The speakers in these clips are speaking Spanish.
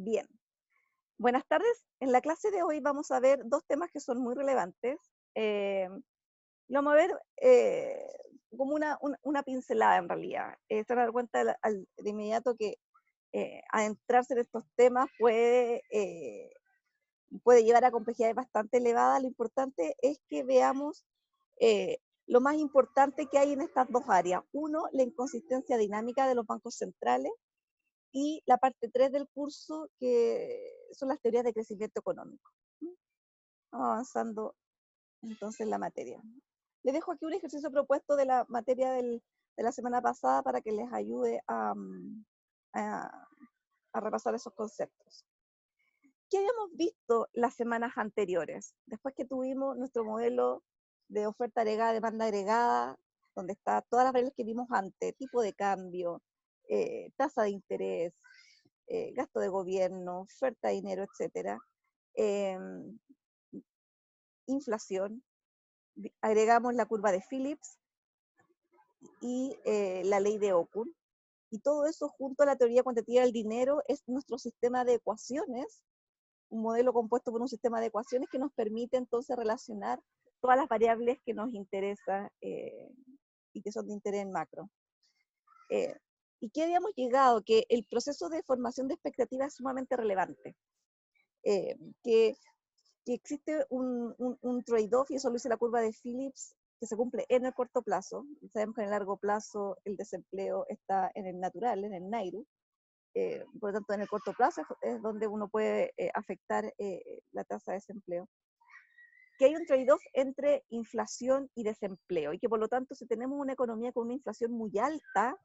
Bien, buenas tardes. En la clase de hoy vamos a ver dos temas que son muy relevantes. Eh, lo vamos a ver como una pincelada en realidad. Se van a dar cuenta de inmediato que adentrarse en estos temas puede llevar a complejidades bastante elevadas. Lo importante es que veamos lo más importante que hay en estas dos áreas. Uno, la inconsistencia dinámica de los bancos centrales y la parte 3 del curso, que son las teorías de crecimiento económico. Vamos avanzando entonces en la materia. Les dejo aquí un ejercicio propuesto de la materia de la semana pasada para que les ayude a, a repasar esos conceptos. ¿Qué habíamos visto las semanas anteriores? Después que tuvimos nuestro modelo de oferta agregada, demanda agregada, donde está todas las variables que vimos antes, tipo de cambio, tasa de interés, gasto de gobierno, oferta de dinero, etcétera, eh, inflación, agregamos la curva de Phillips y la ley de Okun, y todo eso junto a la teoría cuantitativa del dinero es nuestro sistema de ecuaciones, un modelo compuesto por un sistema de ecuaciones que nos permite entonces relacionar todas las variables que nos interesan y que son de interés en macro. ¿Y qué habíamos llegado? Que el proceso de formación de expectativas es sumamente relevante. Eh, que, que existe un trade-off, y eso lo dice la curva de Phillips, que se cumple en el corto plazo. Sabemos que en el largo plazo el desempleo está en el natural, en el NAIRU. Por lo tanto, en el corto plazo es donde uno puede afectar la tasa de desempleo. Que hay un trade-off entre inflación y desempleo, y que por lo tanto, si tenemos una economía con una inflación muy alta,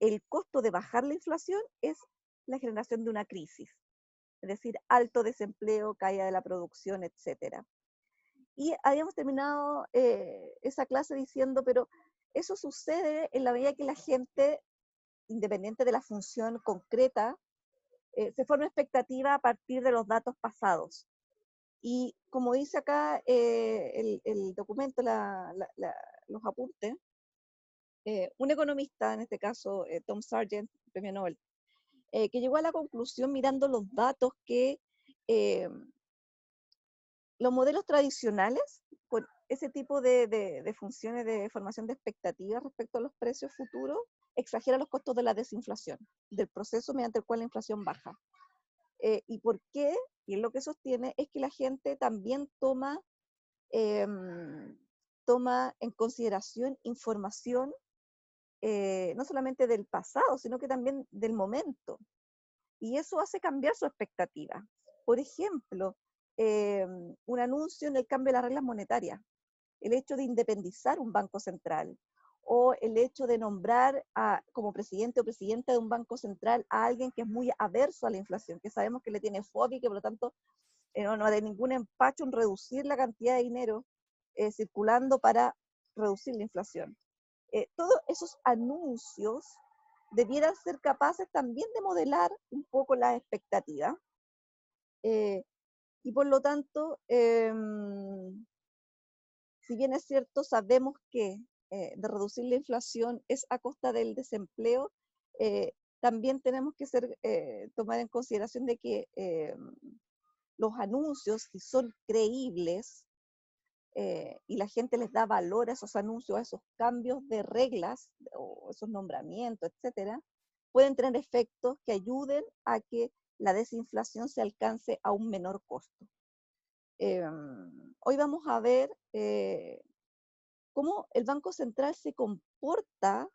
el costo de bajar la inflación es la generación de una crisis, es decir, alto desempleo, caída de la producción, etcétera. Y habíamos terminado esa clase diciendo, pero eso sucede en la medida que la gente, independiente de la función concreta, se forma expectativa a partir de los datos pasados. Y como dice acá el documento, los apuntes, un economista, en este caso Tom Sargent, premio Nobel, que llegó a la conclusión mirando los datos que eh, los modelos tradicionales, con ese tipo de funciones de formación de expectativas respecto a los precios futuros, exageran los costos de la desinflación, del proceso mediante el cual la inflación baja. ¿Y por qué? Y es lo que sostiene, es que la gente también eh, toma en consideración información no solamente del pasado, sino que también del momento. Y eso hace cambiar su expectativa. Por ejemplo, un anuncio en el cambio de las reglas monetarias, el hecho de independizar un banco central, o el hecho de nombrar como presidente o presidenta de un banco central a alguien que es muy averso a la inflación, que sabemos que le tiene fobia y que por lo tanto no hay ningún empacho en reducir la cantidad de dinero circulando para reducir la inflación. Todos esos anuncios debieran ser capaces también de modelar un poco las expectativas. Y por lo tanto, si bien es cierto, sabemos que de reducir la inflación es a costa del desempleo, eh, también tenemos que tomar en consideración de que los anuncios, si son creíbles, y la gente les da valor a esos anuncios, a esos cambios de reglas, o esos nombramientos, etcétera, pueden tener efectos que ayuden a que la desinflación se alcance a un menor costo. Hoy vamos a ver cómo el Banco Central se comporta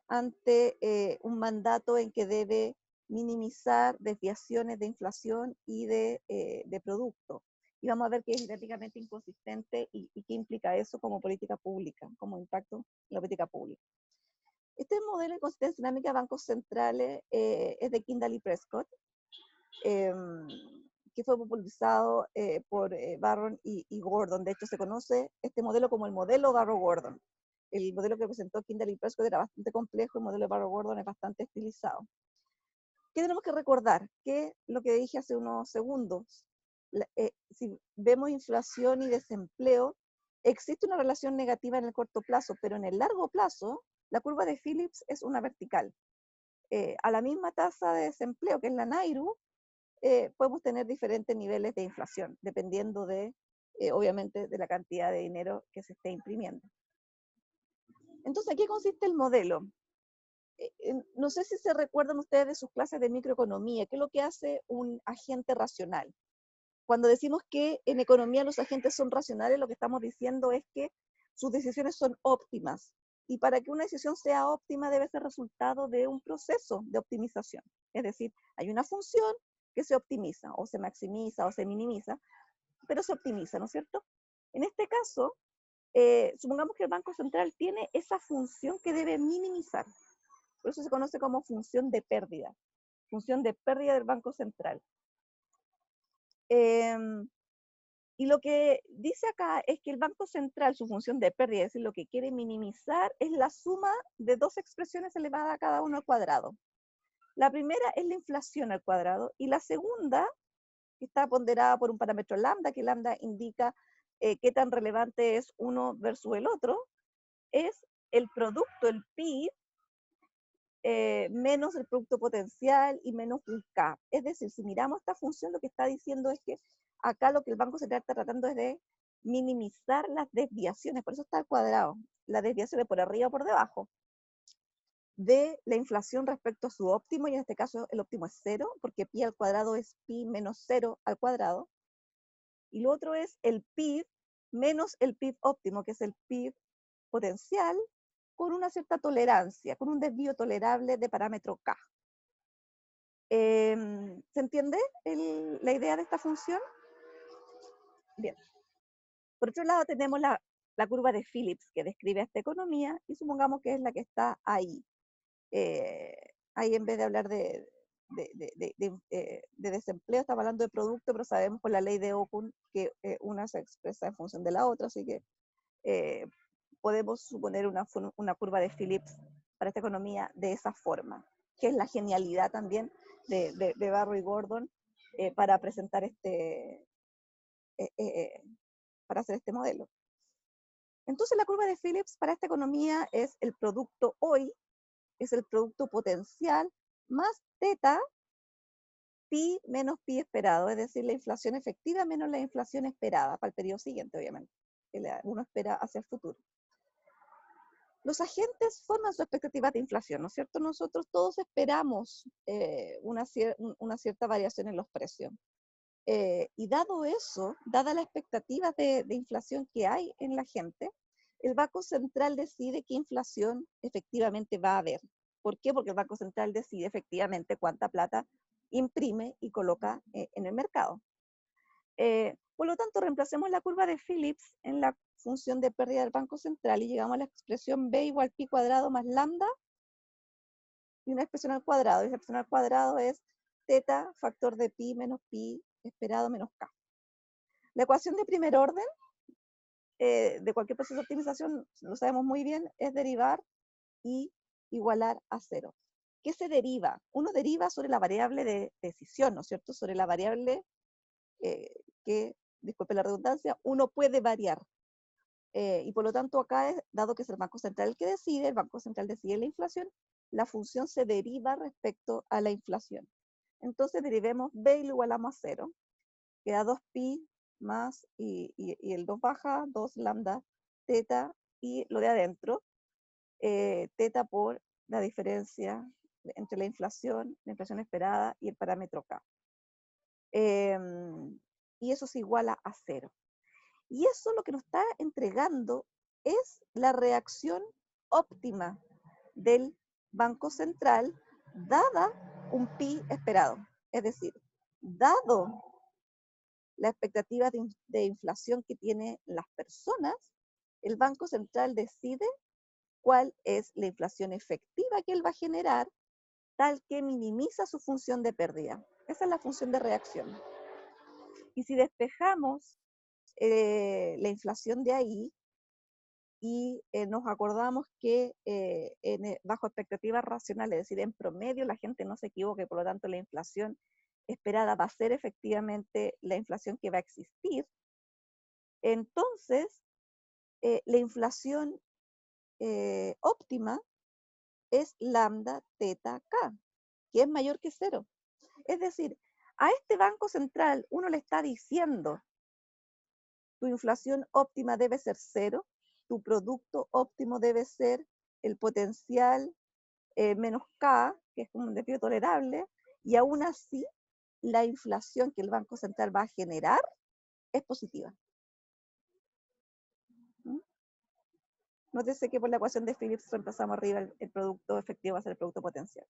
ante un mandato en que debe minimizar desviaciones de inflación y de producto. Y vamos a ver que es prácticamente inconsistente y qué implica eso como política pública, como impacto en la política pública. Este modelo de consistencia dinámica de bancos centrales es de Kendall y Prescott, eh, que fue popularizado por Barron y Gordon. De hecho, se conoce este modelo como el modelo Barrow-Gordon. El modelo que presentó Kendall y Prescott era bastante complejo, el modelo de Barrow-Gordon es bastante estilizado. ¿Qué tenemos que recordar? Que lo que dije hace unos segundos, si vemos inflación y desempleo, existe una relación negativa en el corto plazo, pero en el largo plazo, la curva de Phillips es una vertical. a la misma tasa de desempleo que es la NAIRU, podemos tener diferentes niveles de inflación, dependiendo de, obviamente, de la cantidad de dinero que se esté imprimiendo. Entonces, ¿en qué consiste el modelo? No sé si se recuerdan ustedes de sus clases de microeconomía, ¿qué es lo que hace un agente racional? Cuando decimos que en economía los agentes son racionales, lo que estamos diciendo es que sus decisiones son óptimas. Y para que una decisión sea óptima debe ser resultado de un proceso de optimización. Es decir, hay una función que se optimiza, o se maximiza, o se minimiza, pero se optimiza, ¿no es cierto? En este caso, supongamos que el Banco Central tiene esa función que debe minimizar. Por eso se conoce como función de pérdida del Banco Central. Y lo que dice acá es que el Banco Central, su función de pérdida, es decir, lo que quiere minimizar, es la suma de dos expresiones elevadas a cada uno al cuadrado. La primera es la inflación al cuadrado, y la segunda, que está ponderada por un parámetro lambda, que lambda indica qué tan relevante es uno versus el otro, es el producto, el PIB, menos el producto potencial y menos un K. Es decir, si miramos esta función, lo que está diciendo es que acá lo que el Banco Central está tratando es de minimizar las desviaciones, por eso está al cuadrado, las desviaciones por arriba o por debajo, de la inflación respecto a su óptimo, y en este caso el óptimo es 0, porque pi al cuadrado es pi menos 0 al cuadrado, y lo otro es el PIB menos el PIB óptimo, que es el PIB potencial, con una cierta tolerancia, con un desvío tolerable de parámetro K. ¿Se entiende la idea de esta función? Bien. Por otro lado tenemos la curva de Phillips, que describe esta economía, y supongamos que es la que está ahí. Ahí, en vez de hablar de desempleo, estamos hablando de producto, pero sabemos por la ley de Okun que una se expresa en función de la otra, así que podemos suponer una curva de Phillips para esta economía de esa forma, que es la genialidad también de Barro y Gordon para presentar para hacer este modelo. Entonces la curva de Phillips para esta economía es el producto hoy, es el producto potencial más teta pi menos pi esperado, es decir, la inflación efectiva menos la inflación esperada para el periodo siguiente, obviamente, que uno espera hacia el futuro. Los agentes forman su expectativa de inflación, ¿no es cierto? Nosotros todos esperamos una cierta variación en los precios. Y dado eso, dada la expectativa de inflación que hay en la gente, el Banco Central decide qué inflación efectivamente va a haber. ¿Por qué? Porque el Banco Central decide efectivamente cuánta plata imprime y coloca en el mercado. Por lo tanto, reemplacemos la curva de Phillips en la función de pérdida del Banco Central y llegamos a la expresión B igual pi cuadrado más lambda y una expresión al cuadrado. Y la expresión al cuadrado es teta factor de pi menos pi esperado menos k. La ecuación de primer orden de cualquier proceso de optimización, lo sabemos muy bien, es derivar y igualar a 0. ¿Qué se deriva? Uno deriva sobre la variable de decisión, ¿no es cierto? Sobre la variable que, disculpe la redundancia, uno puede variar. Y por lo tanto acá, dado que es el Banco Central el que decide, el Banco Central decide la inflación, la función se deriva respecto a la inflación. Entonces derivemos b y lo igualamos a 0. Queda 2pi más, y el 2 baja, 2 lambda teta, y lo de adentro, teta por la diferencia entre la inflación esperada y el parámetro K. Y eso se iguala a 0. Y eso lo que nos está entregando es la reacción óptima del Banco Central dada un pi esperado. Es decir, dado la expectativa de inflación que tienen las personas, el Banco Central decide cuál es la inflación efectiva que él va a generar, tal que minimiza su función de pérdida. Esa es la función de reacción. Y si despejamos la inflación de ahí y nos acordamos que bajo expectativas racionales, es decir, en promedio la gente no se equivoque, por lo tanto la inflación esperada va a ser efectivamente la inflación que va a existir, entonces la inflación óptima es lambda teta k. que es mayor que 0. Es decir, a este Banco Central uno le está diciendo, tu inflación óptima debe ser 0, tu producto óptimo debe ser el potencial menos K, que es como un desvío tolerable, y aún así la inflación que el Banco Central va a generar es positiva. ¿Mm? Nótese que por la ecuación de Phillips reemplazamos arriba el producto efectivo va a ser el producto potencial.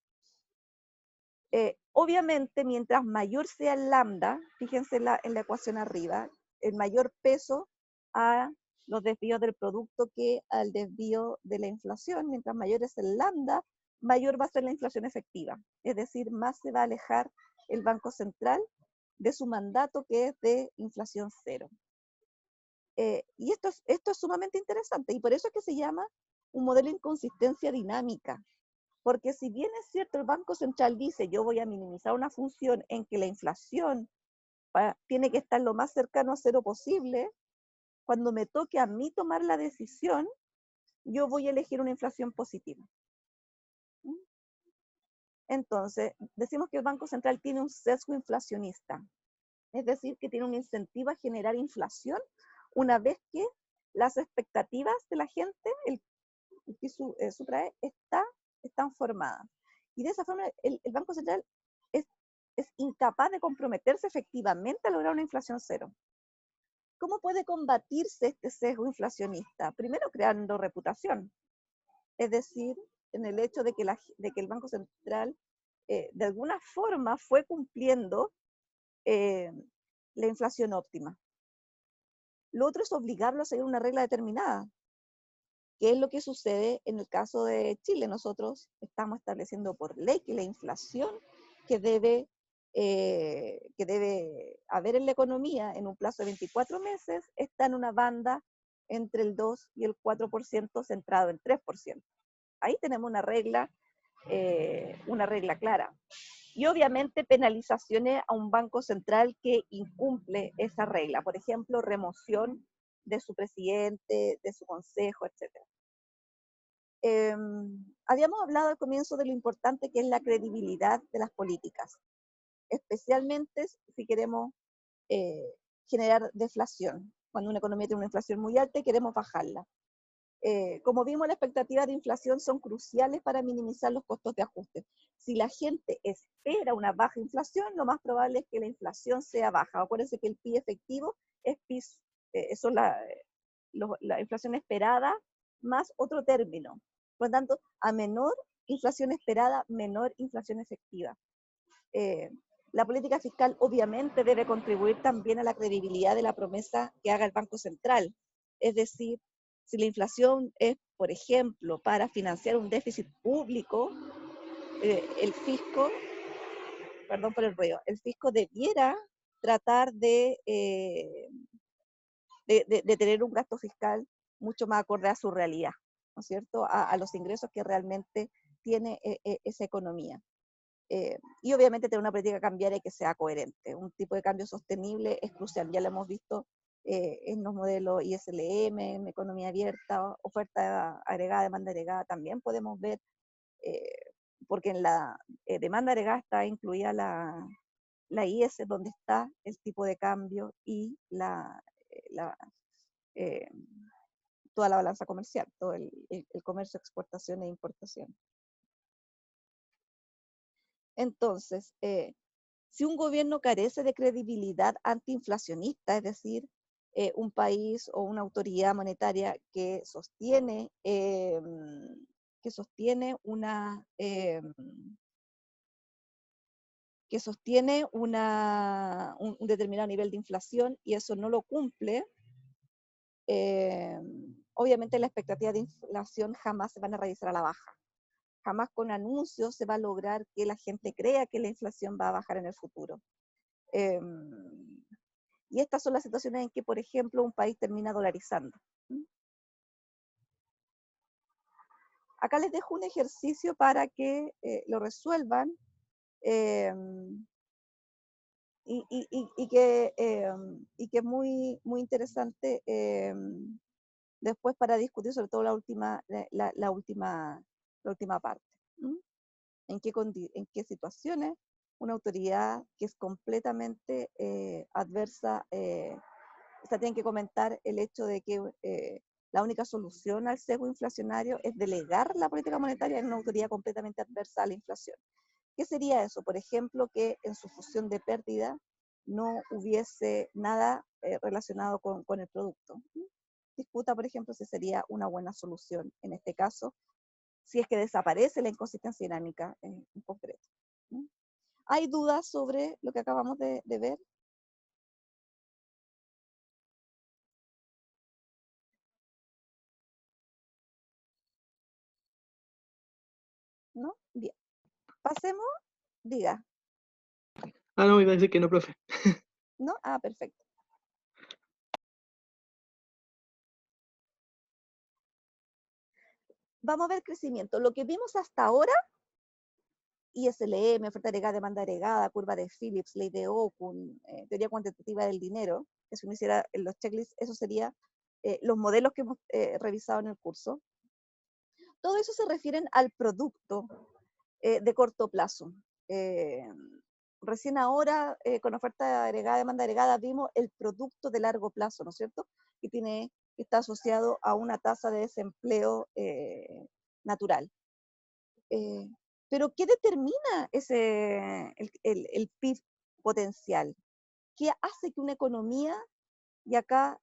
Obviamente, mientras mayor sea el lambda, fíjense en la ecuación arriba, el mayor peso a los desvíos del producto que al desvío de la inflación. Mientras mayor es el lambda, mayor va a ser la inflación efectiva. Es decir, más se va a alejar el Banco Central de su mandato, que es de inflación 0. Y esto es sumamente interesante, y por eso es que se llama un modelo de inconsistencia dinámica. Porque si bien es cierto, el Banco Central dice, yo voy a minimizar una función en que la inflación tiene que estar lo más cercano a 0 posible, cuando me toque a mí tomar la decisión, yo voy a elegir una inflación positiva. Entonces, decimos que el Banco Central tiene un sesgo inflacionista, es decir, que tiene un incentivo a generar inflación una vez que las expectativas de la gente, el que sustrae, están formadas. Y de esa forma el Banco Central es, es incapaz de comprometerse efectivamente a lograr una inflación 0. ¿Cómo puede combatirse este sesgo inflacionista? Primero, creando reputación, es decir, en el hecho de que el Banco Central de alguna forma fue cumpliendo eh, la inflación óptima. Lo otro es obligarlo a seguir una regla determinada. ¿Qué es lo que sucede en el caso de Chile? Nosotros estamos estableciendo por ley que la inflación que debe haber en la economía en un plazo de 24 meses está en una banda entre el 2 y el 4%, centrado en 3%. Ahí tenemos una regla clara. Y obviamente penalizaciones a un banco central que incumple esa regla. Por ejemplo, remoción de su presidente, de su consejo, etc. Habíamos hablado al comienzo de lo importante que es la credibilidad de las políticas, especialmente si queremos eh, generar deflación. Cuando una economía tiene una inflación muy alta y queremos bajarla. Como vimos, las expectativas de inflación son cruciales para minimizar los costos de ajuste. Si la gente espera una baja inflación, lo más probable es que la inflación sea baja. Acuérdense que el PIB efectivo es eso es la inflación esperada más otro término. Por lo tanto, a menor inflación esperada, menor inflación efectiva. Eh, la política fiscal obviamente debe contribuir también a la credibilidad de la promesa que haga el Banco Central. Es decir, si la inflación es, por ejemplo, para financiar un déficit público, el fisco, perdón por el ruido, el fisco debiera tratar de tener un gasto fiscal mucho más acorde a su realidad, ¿no es cierto? A los ingresos que realmente tiene esa economía. Y obviamente tener una política cambiaria que sea coherente. Un tipo de cambio sostenible es crucial, ya lo hemos visto en los modelos ISLM, en economía abierta, oferta agregada, demanda agregada, también podemos ver, eh, porque en la demanda agregada está incluida la IS, donde está el tipo de cambio y eh, toda la balanza comercial, todo el comercio, exportación e importación. Entonces, si un gobierno carece de credibilidad antiinflacionista, es decir, un país o una autoridad monetaria que sostiene un determinado nivel de inflación y eso no lo cumple, obviamente las expectativas de inflación jamás se van a revisar a la baja. Jamás con anuncios se va a lograr que la gente crea que la inflación va a bajar en el futuro. Y estas son las situaciones en que, por ejemplo, un país termina dolarizando. Acá les dejo un ejercicio para que lo resuelvan eh, y que es muy, muy interesante después para discutir sobre todo la última parte. en qué situaciones una autoridad que es completamente adversa, o sea, tienen que comentar el hecho de que la única solución al sesgo inflacionario es delegar la política monetaria en una autoridad completamente adversa a la inflación. ¿Qué sería eso? Por ejemplo, que en su fusión de pérdida no hubiese nada relacionado con el producto. Disputa, por ejemplo, si sería una buena solución en este caso, si es que desaparece la inconsistencia dinámica en concreto. ¿Hay dudas sobre lo que acabamos de ver? ¿No? Bien. Pasemos, diga. Ah, no, iba a decir que no, profe. ¿No? Ah, perfecto. Vamos a ver crecimiento. Lo que vimos hasta ahora, ISLM, oferta agregada, demanda agregada, curva de Phillips, ley de Okun, teoría cuantitativa del dinero, que si uno hiciera en los checklists, eso sería los modelos que hemos revisado en el curso. Todo eso se refieren al producto de corto plazo. Recién ahora, con oferta agregada, demanda agregada, vimos el producto de largo plazo, ¿no es cierto? Que está asociado a una tasa de desempleo natural. Pero ¿qué determina el PIB potencial? ¿Qué hace que una economía, y acá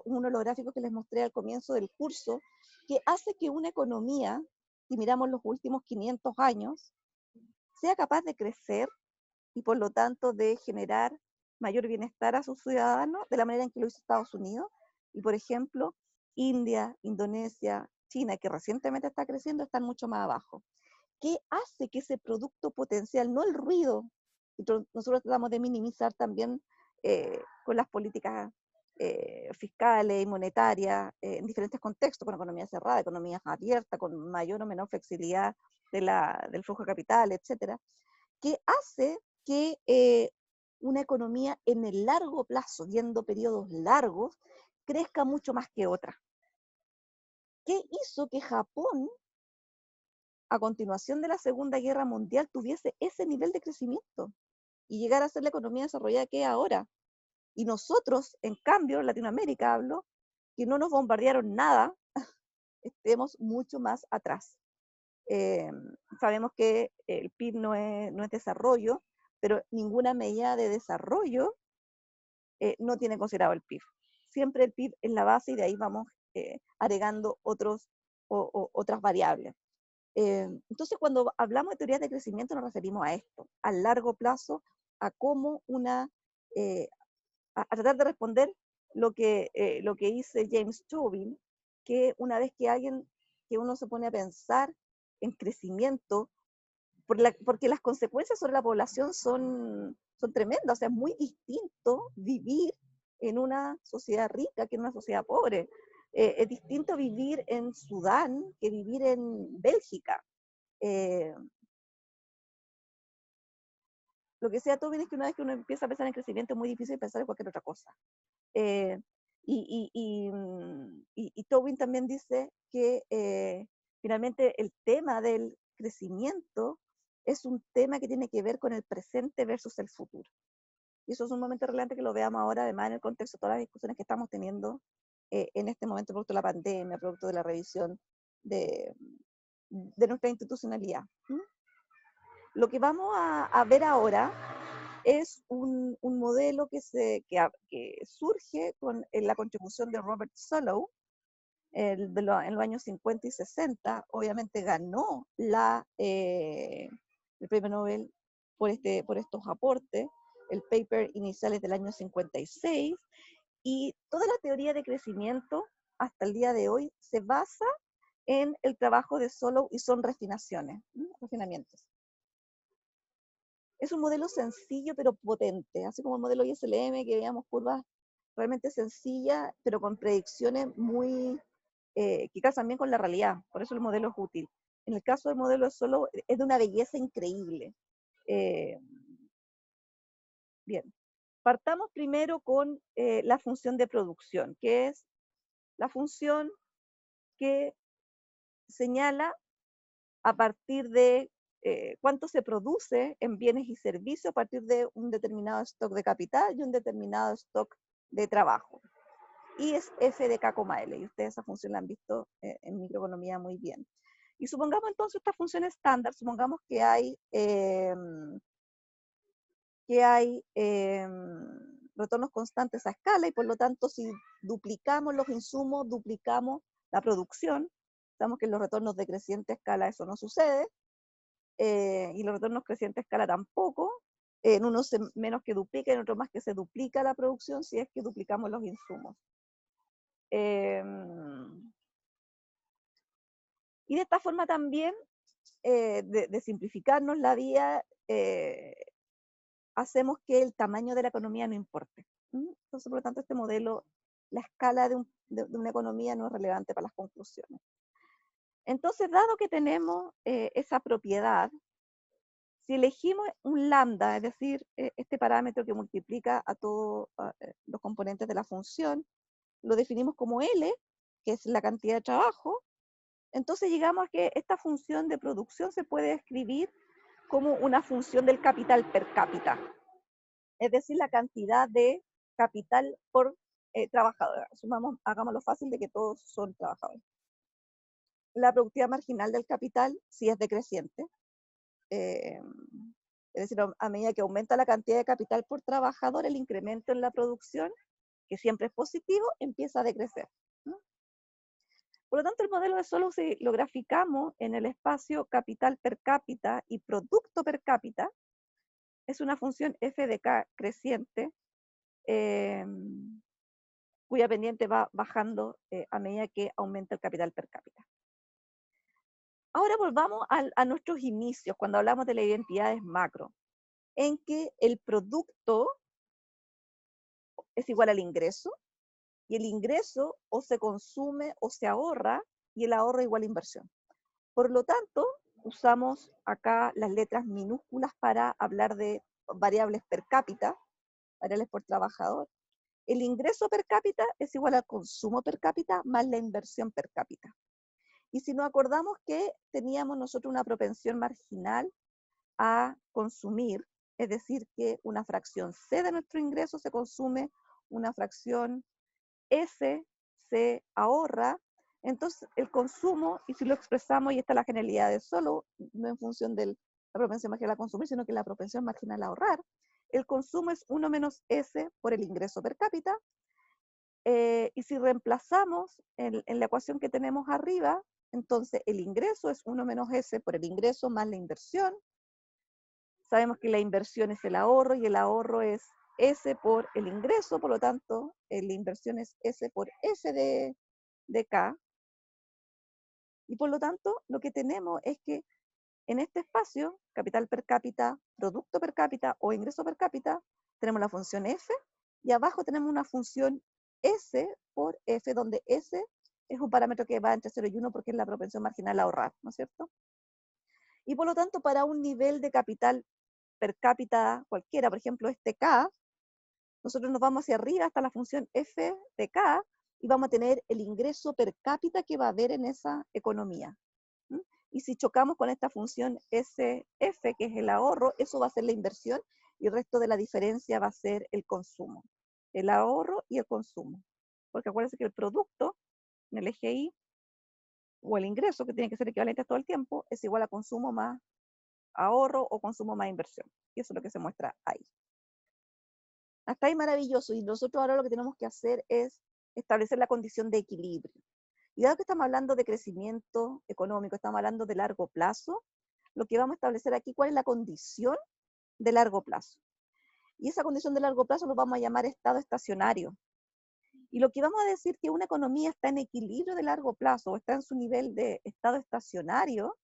uno de los gráficos que les mostré al comienzo del curso, que hace que una economía, si miramos los últimos 500 años, sea capaz de crecer y por lo tanto de generar mayor bienestar a sus ciudadanos de la manera en que lo hizo Estados Unidos? Y por ejemplo, India, Indonesia, China, que recientemente está creciendo, están mucho más abajo. ¿Qué hace que ese producto potencial, no el ruido, nosotros tratamos de minimizar también con las políticas fiscales y monetarias en diferentes contextos, con economía cerrada, economías abiertas, con mayor o menor flexibilidad del flujo de capital, etcétera? ¿Qué hace que una economía en el largo plazo, viendo periodos largos, crezca mucho más que otra? ¿Qué hizo que Japón, a continuación de la Segunda Guerra Mundial, tuviese ese nivel de crecimiento y llegar a ser la economía desarrollada que es ahora? Y nosotros, en cambio, en Latinoamérica hablo, que no nos bombardearon nada, estemos mucho más atrás. Eh, Sabemos que el PIB no es desarrollo, pero ninguna medida de desarrollo no tiene considerado el PIB. Siempre el PIB es la base y de ahí vamos agregando otras variables. Entonces, cuando hablamos de teorías de crecimiento nos referimos a esto, a largo plazo, a cómo a tratar de responder lo que dice James Tobin, que una vez que uno se pone a pensar en crecimiento, porque las consecuencias sobre la población son tremendas, o sea, es muy distinto vivir en una sociedad rica que en una sociedad pobre. Es distinto vivir en Sudán que vivir en Bélgica. Eh, lo que sea Tobin es que una vez que uno empieza a pensar en crecimiento es muy difícil pensar en cualquier otra cosa. Eh, y Tobin también dice que finalmente el tema del crecimiento es un tema que tiene que ver con el presente versus el futuro. Y eso es un momento relevante que lo veamos ahora, además en el contexto de todas las discusiones que estamos teniendo en este momento, producto de la pandemia, producto de la revisión de, de nuestra institucionalidad. Lo que vamos a ver ahora es un modelo que surge con la contribución de Robert Solow en los años 50 y 60. Obviamente ganó el premio Nobel por estos aportes. El paper inicial es del año 56 y toda la teoría de crecimiento hasta el día de hoy se basa en el trabajo de Solow y son refinamientos. Es un modelo sencillo pero potente, así como el modelo ISLM, que veíamos curvas realmente sencillas, pero con predicciones que casan bien con la realidad. Por eso el modelo es útil. En el caso del modelo Solow, es de una belleza increíble. Bien, partamos primero con la función de producción, que es la función que señala a partir de cuánto se produce en bienes y servicios a partir de un determinado stock de capital y un determinado stock de trabajo. Y es F de K, L, y ustedes esa función la han visto en microeconomía muy bien. Y supongamos entonces esta función estándar, supongamos que hay retornos constantes a escala, y por lo tanto si duplicamos los insumos, duplicamos la producción. Sabemos que en los retornos de creciente escala eso no sucede, y los retornos creciente escala tampoco. En unos menos que duplica, en otros más que se duplica la producción si es que duplicamos los insumos. Y de esta forma también, de simplificarnos la vida, hacemos que el tamaño de la economía no importe. Entonces, por lo tanto, este modelo, la escala de una economía no es relevante para las conclusiones. Entonces, dado que tenemos esa propiedad, si elegimos un lambda, es decir, este parámetro que multiplica a todos los componentes de la función, lo definimos como L, que es la cantidad de trabajo, entonces llegamos a que esta función de producción se puede escribir como una función del capital per cápita, es decir, la cantidad de capital por trabajador. Hagámoslo fácil de que todos son trabajadores. La productividad marginal del capital, si es decreciente, es decir, a medida que aumenta la cantidad de capital por trabajador, el incremento en la producción, que siempre es positivo, empieza a decrecer. Por lo tanto, el modelo de Solow, si lo graficamos en el espacio capital per cápita y producto per cápita, es una función f de k creciente, cuya pendiente va bajando a medida que aumenta el capital per cápita. Ahora volvamos a nuestros inicios, cuando hablamos de las identidades macro, en que el producto es igual al ingreso, y el ingreso o se consume o se ahorra, y el ahorro igual a inversión. Por lo tanto, usamos acá las letras minúsculas para hablar de variables per cápita, variables por trabajador. El ingreso per cápita es igual al consumo per cápita más la inversión per cápita. Y si nos acordamos que teníamos nosotros una propensión marginal a consumir, es decir, que una fracción C de nuestro ingreso se consume, una fracción S se ahorra, entonces el consumo, y si lo expresamos, y esta es la generalidad de Solow, no en función de la propensión marginal a consumir, sino que la propensión marginal a ahorrar, el consumo es 1 menos S por el ingreso per cápita, y si reemplazamos en la ecuación que tenemos arriba, entonces el ingreso es 1 menos S por el ingreso más la inversión. Sabemos que la inversión es el ahorro, y el ahorro es S por el ingreso, por lo tanto, la inversión es S por S de K. Y por lo tanto, lo que tenemos es que en este espacio, capital per cápita, producto per cápita o ingreso per cápita, tenemos la función F, y abajo tenemos una función S por F, donde S es un parámetro que va entre 0 y 1 porque es la propensión marginal a ahorrar, ¿no es cierto? Y por lo tanto, para un nivel de capital per cápita cualquiera, por ejemplo este K, nosotros nos vamos hacia arriba hasta la función F de K, y vamos a tener el ingreso per cápita que va a haber en esa economía. Y si chocamos con esta función SF, que es el ahorro, eso va a ser la inversión, y el resto de la diferencia va a ser el consumo. El ahorro y el consumo. Porque acuérdense que el producto, en el eje Y, o el ingreso, que tiene que ser equivalente todo el tiempo, es igual a consumo más ahorro o consumo más inversión. Y eso es lo que se muestra ahí. Hasta ahí maravilloso, y nosotros ahora lo que tenemos que hacer es establecer la condición de equilibrio. Y dado que estamos hablando de crecimiento económico, estamos hablando de largo plazo, lo que vamos a establecer aquí, ¿cuál es la condición de largo plazo? Y esa condición de largo plazo lo vamos a llamar estado estacionario. Y lo que vamos a decir que una economía está en equilibrio de largo plazo, o está en su nivel de estado estacionario,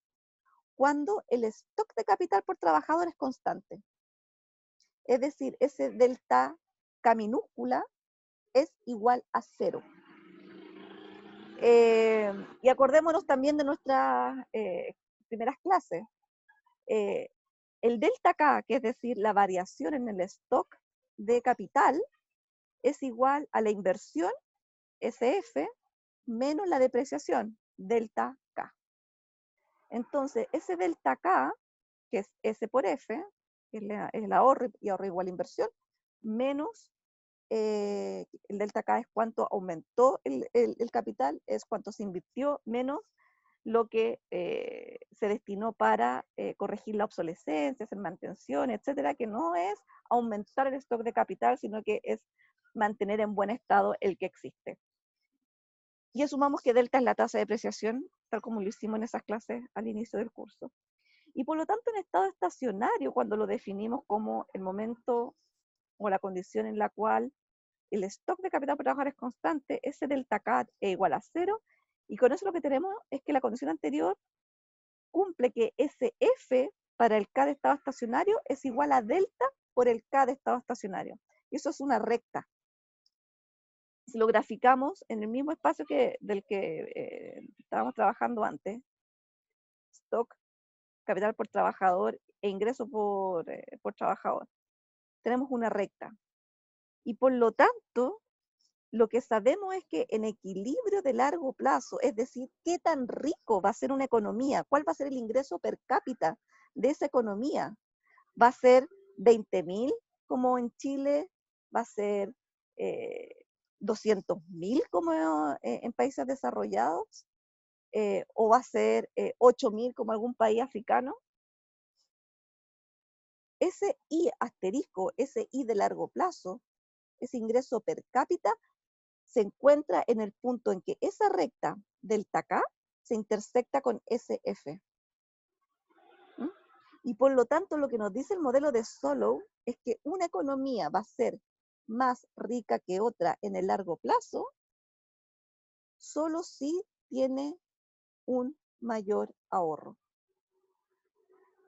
cuando el stock de capital por trabajador es constante. Es decir, ese delta K minúscula es igual a 0. Y acordémonos también de nuestras primeras clases. El delta K, que es decir, la variación en el stock de capital, es igual a la inversión, SF, menos la depreciación, delta K. Entonces, ese delta K que es S por F, que es el ahorro y ahorro igual inversión, menos el delta K es cuánto aumentó el capital, es cuánto se invirtió, menos lo que se destinó para corregir la obsolescencia, hacer mantención, etcétera, que no es aumentar el stock de capital, sino que es mantener en buen estado el que existe. Y asumamos que delta es la tasa de depreciación, tal como lo hicimos en esas clases al inicio del curso. Y por lo tanto, en estado estacionario, cuando lo definimos como el momento o la condición en la cual el stock de capital por trabajar es constante, ese delta K es igual a 0, y con eso lo que tenemos es que la condición anterior cumple que ese F para el K de estado estacionario es igual a delta por el K de estado estacionario. Y eso es una recta. Si lo graficamos en el mismo espacio del que estábamos trabajando antes, stock, capital por trabajador e ingreso por trabajador, tenemos una recta. Y por lo tanto, lo que sabemos es que en equilibrio de largo plazo, es decir, qué tan rico va a ser una economía, cuál va a ser el ingreso per cápita de esa economía, va a ser 20.000 como en Chile, va a ser 200.000 como en países desarrollados, o va a ser 8.000 como algún país africano. Ese I asterisco, ese I de largo plazo, ese ingreso per cápita, se encuentra en el punto en que esa recta delta K se intersecta con SF. ¿Mm? Y por lo tanto, lo que nos dice el modelo de Solow es que una economía va a ser más rica que otra en el largo plazo, solo si tiene un mayor ahorro.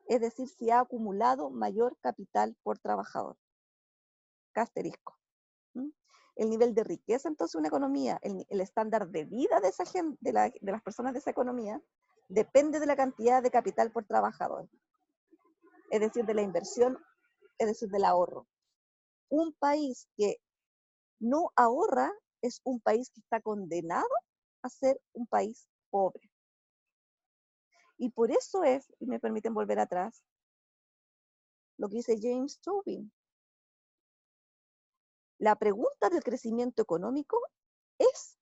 Es decir, si ha acumulado mayor capital por trabajador. K asterisco. ¿Mm? El nivel de riqueza, entonces, una economía, el estándar de vida de esa gente, de las personas de esa economía, depende de la cantidad de capital por trabajador. Es decir, de la inversión, es decir, del ahorro. Un país que no ahorra es un país que está condenado a ser un país pobre. Y por eso es, y me permiten volver atrás, lo que dice James Tobin. La pregunta del crecimiento económico es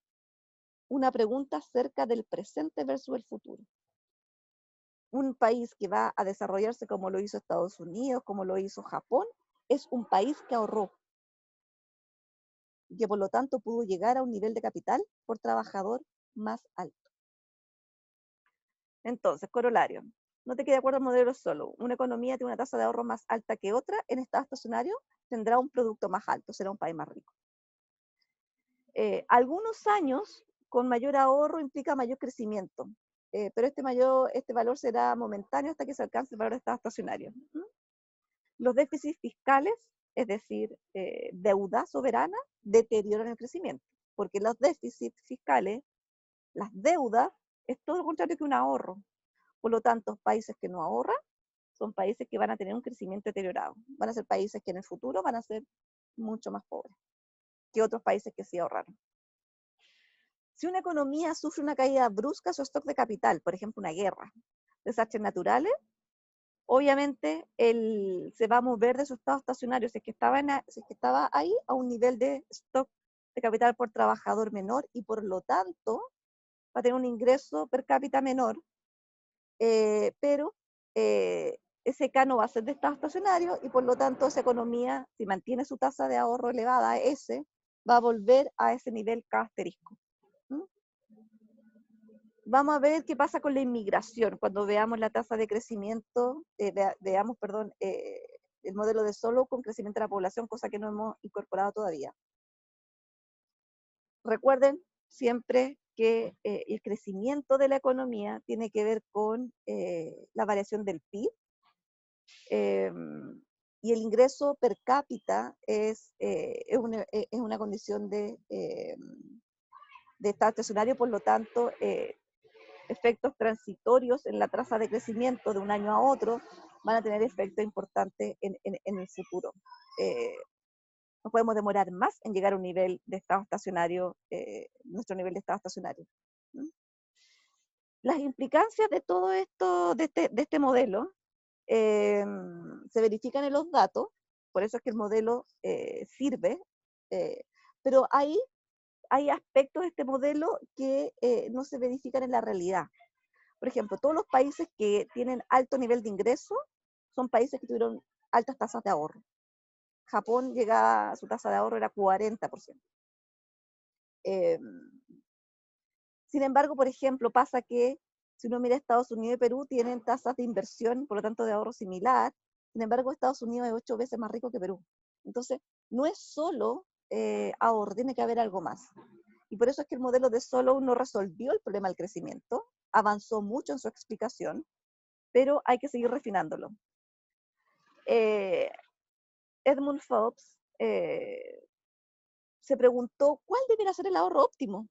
una pregunta acerca del presente versus el futuro. Un país que va a desarrollarse como lo hizo Estados Unidos, como lo hizo Japón, es un país que ahorró y que por lo tanto pudo llegar a un nivel de capital por trabajador más alto. Entonces, corolario. No te quede de acuerdo el modelo solo. Una economía tiene una tasa de ahorro más alta que otra, en estado estacionario tendrá un producto más alto, será un país más rico. Algunos años con mayor ahorro implica mayor crecimiento, pero este valor será momentáneo hasta que se alcance el valor de estado estacionario. Los déficits fiscales, es decir, deuda soberana, deterioran el crecimiento, porque los déficits fiscales, las deudas, es todo lo contrario que un ahorro. Por lo tanto, países que no ahorran son países que van a tener un crecimiento deteriorado. Van a ser países que en el futuro van a ser mucho más pobres que otros países que sí ahorraron. Si una economía sufre una caída brusca de su stock de capital, por ejemplo, una guerra, desastres naturales, obviamente se va a mover de su estado estacionario, si es que estaba ahí, a un nivel de stock de capital por trabajador menor y por lo tanto va a tener un ingreso per cápita menor, pero ese K no va a ser de estado estacionario y por lo tanto esa economía, si mantiene su tasa de ahorro elevada, va a volver a ese nivel K asterisco. Vamos a ver qué pasa con la inmigración cuando veamos la tasa de crecimiento, veamos, el modelo de Solow con crecimiento de la población, cosa que no hemos incorporado todavía. Recuerden siempre que el crecimiento de la economía tiene que ver con la variación del PIB, y el ingreso per cápita es una condición de estado estacionario, por lo tanto, efectos transitorios en la tasa de crecimiento de un año a otro van a tener efectos importantes en el futuro. No podemos demorar más en llegar a un nivel de estado estacionario, nuestro nivel de estado estacionario. Las implicancias de todo esto, de este modelo, se verifican en los datos, por eso es que el modelo sirve, pero hay aspectos de este modelo que no se verifican en la realidad. Por ejemplo, todos los países que tienen alto nivel de ingreso son países que tuvieron altas tasas de ahorro. Japón su tasa de ahorro era 40%. Sin embargo, por ejemplo, pasa que si uno mira Estados Unidos y Perú, tienen tasas de inversión, por lo tanto de ahorro similar. Sin embargo, Estados Unidos es 8 veces más rico que Perú. Entonces, no es solo ahorro, tiene que haber algo más. Y por eso es que el modelo de Solow no resolvió el problema del crecimiento, avanzó mucho en su explicación, pero hay que seguir refinándolo. Edmund Phelps se preguntó cuál debería ser el ahorro óptimo.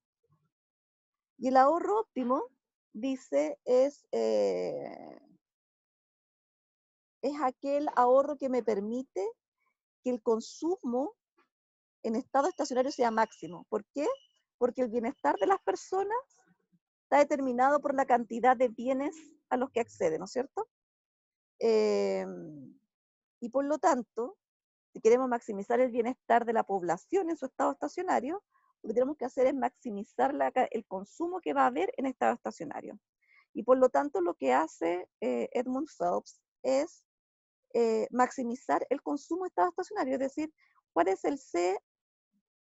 Y el ahorro óptimo, dice, es aquel ahorro que me permite que el consumo en estado estacionario sea máximo. ¿Por qué? Porque el bienestar de las personas está determinado por la cantidad de bienes a los que accede, ¿no es cierto? Y por lo tanto, si queremos maximizar el bienestar de la población en su estado estacionario, lo que tenemos que hacer es maximizar el consumo que va a haber en estado estacionario. Y por lo tanto, lo que hace Edmund Phelps es maximizar el consumo en estado estacionario, es decir, cuál es el C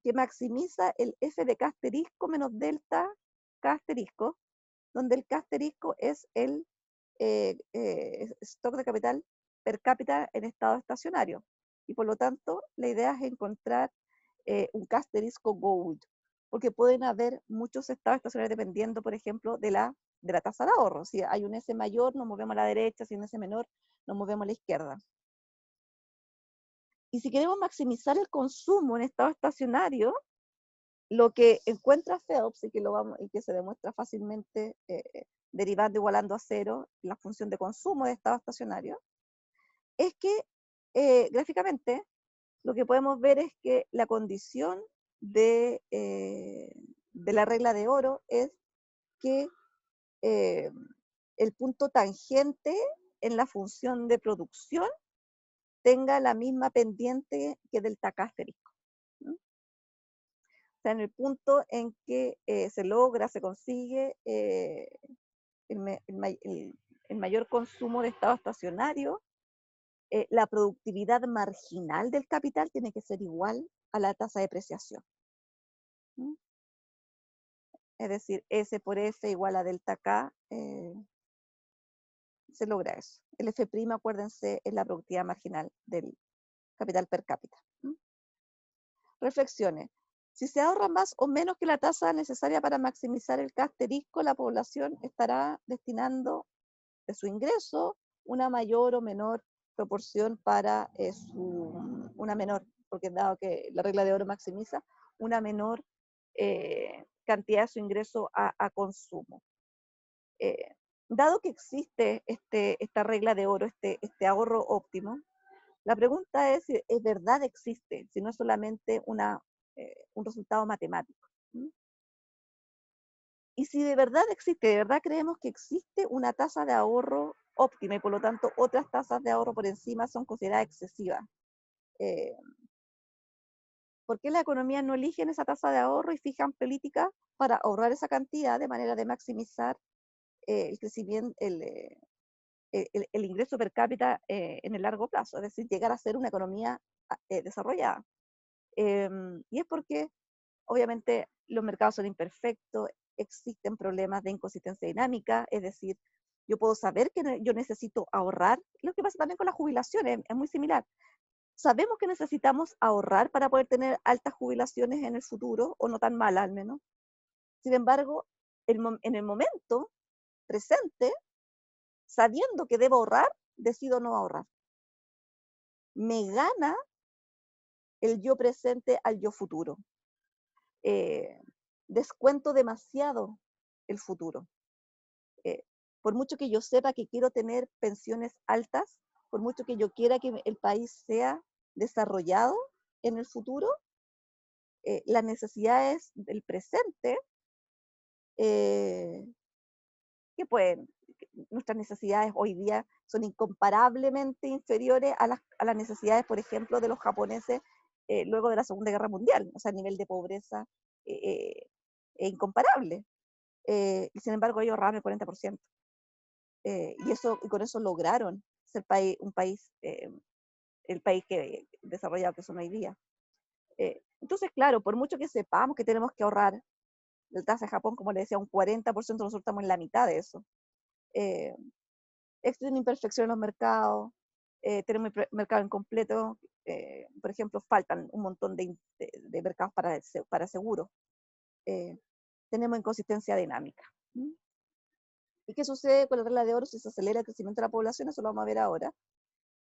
que maximiza el F de K asterisco menos delta K asterisco, donde el K asterisco es el stock de capital per cápita en estado estacionario. Y por lo tanto, la idea es encontrar un K asterisco gold, porque pueden haber muchos estados estacionarios dependiendo, por ejemplo, de la tasa de ahorro. Si hay un S mayor, nos movemos a la derecha, si hay un S menor, nos movemos a la izquierda. Y si queremos maximizar el consumo en estado estacionario, lo que encuentra Phelps y que se demuestra fácilmente derivando igualando a cero la función de consumo de estado estacionario, es que gráficamente lo que podemos ver es que la condición de la regla de oro es que el punto tangente en la función de producción tenga la misma pendiente que delta K asterisco. O sea, en el punto en que se consigue el mayor consumo de estado estacionario, la productividad marginal del capital tiene que ser igual a la tasa de depreciación. ¿Mm? Es decir, S por F igual a delta K, se logra eso. El F', acuérdense, es la productividad marginal del capital per cápita. ¿Mm? Reflexiones. Si se ahorra más o menos que la tasa necesaria para maximizar el K asterisco, la población estará destinando de su ingreso una mayor o menor proporción para una menor, porque dado que la regla de oro maximiza, una menor cantidad de su ingreso a consumo. Dado que existe esta regla de oro, este ahorro óptimo, la pregunta es si es verdad existe, si no es solamente un resultado matemático. ¿Mm? Y si de verdad existe, de verdad creemos que existe una tasa de ahorro óptima y por lo tanto otras tasas de ahorro por encima son consideradas excesivas. ¿Por qué la economía no eligen esa tasa de ahorro y fijan políticas para ahorrar esa cantidad de manera de maximizar el crecimiento, el ingreso per cápita en el largo plazo? Es decir, llegar a ser una economía desarrollada. Y es porque obviamente los mercados son imperfectos, existen problemas de inconsistencia dinámica, es decir, yo puedo saber que yo necesito ahorrar. Lo que pasa también con las jubilaciones es muy similar. Sabemos que necesitamos ahorrar para poder tener altas jubilaciones en el futuro, o no tan malas al menos. Sin embargo, en el momento presente, sabiendo que debo ahorrar, decido no ahorrar. Me gana el yo presente al yo futuro. Descuento demasiado el futuro. Por mucho que yo sepa que quiero tener pensiones altas, por mucho que yo quiera que el país sea desarrollado en el futuro, las necesidades del presente, que pueden, nuestras necesidades hoy día son incomparablemente inferiores a las necesidades, por ejemplo, de los japoneses luego de la Segunda Guerra Mundial. O sea, el nivel de pobreza es incomparable. Y sin embargo, ellos ahorraron el 40%. Y con eso lograron ser un país, el país desarrollado que son hoy día. Entonces, claro, por mucho que sepamos que tenemos que ahorrar, la tasa de Japón, como le decía, un 40%, nosotros estamos en la mitad de eso. Existen imperfecciones en los mercados, tenemos mercado incompleto, por ejemplo, faltan un montón de mercados para seguros. Tenemos inconsistencia dinámica. ¿Y qué sucede con la regla de oro si se acelera el crecimiento de la población? Eso lo vamos a ver ahora,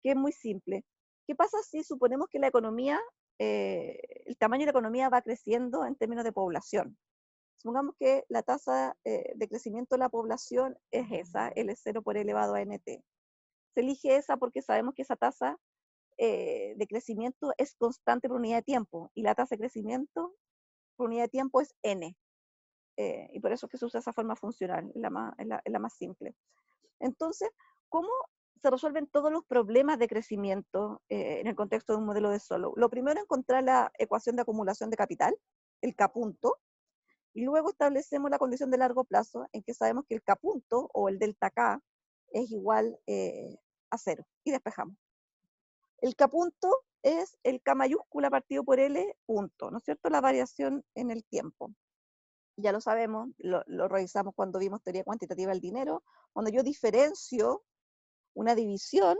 que es muy simple. ¿Qué pasa si suponemos que la economía, el tamaño de la economía va creciendo en términos de población? Supongamos que la tasa de crecimiento de la población es esa, L0 por elevado a nt. Se elige esa porque sabemos que esa tasa de crecimiento es constante por unidad de tiempo, y la tasa de crecimiento por unidad de tiempo es n. Y por eso es que se usa esa forma funcional, es la más simple. Entonces, ¿cómo se resuelven todos los problemas de crecimiento en el contexto de un modelo de Solow? Lo primero es encontrar la ecuación de acumulación de capital, el K punto, y luego establecemos la condición de largo plazo en que sabemos que el K punto o el delta K es igual a 0, y despejamos. El K punto es el K mayúscula partido por L punto, ¿no es cierto? La variación en el tiempo. Ya lo sabemos, lo revisamos cuando vimos teoría cuantitativa del dinero. Cuando yo diferencio una división,